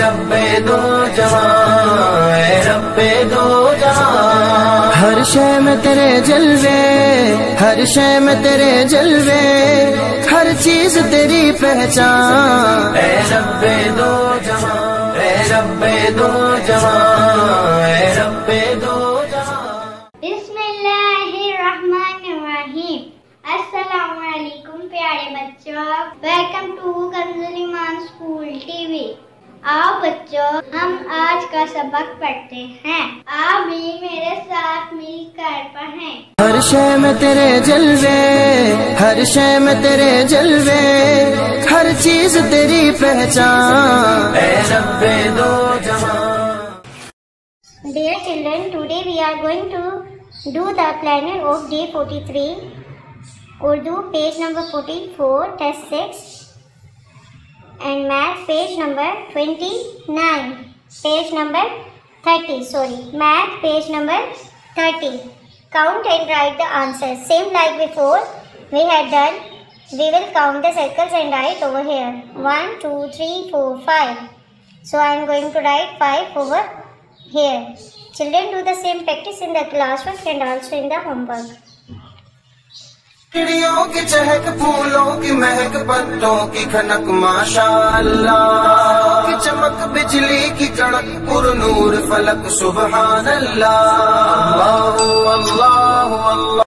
رب دو جہاں، اے رب دو جہاں، ہر شے میں تیرے جلوے، ہر شے میں تیرے جلوے، ہر چیز تیری پہچان، اے رب دو جہاں، اے رب دو جہاں، اے رب دو جہاں۔ بسم اللہ الرحمن الرحیم۔ السلام علیکم پیارے بچوں، ویلکم ٹو کنز ایمان اسکول ٹی وی۔ آؤ بچوں ہم آج کا سبق پڑھتے ہیں، آپ بھی میرے ساتھ مل کر پڑھیں۔ ہر شے میں تیرے جلوے، ہر شے میں تیرے جلوے، ہر چیز تیری پہچان، اے رب دو جہاں۔ Dear children, today we are going to do the planner of day 43, Urdu page number 44, test 6, and math page number 29, page number 30, math page number 30. Count and write the answers. Same like before we had done, we will count the circles and write over here. 1, 2, 3, 4, 5. So I am going to write 5 over here. Children, do the same practice in the classwork and also in the homework. چڑیوں کی چہک، پھولوں کی مہک، پتوں کی کھنک، ماشاءاللہ کی چمک، بجلی کی کڑک، پر نور فلک، سبحان اللہ، اللہ اللہ اللہ۔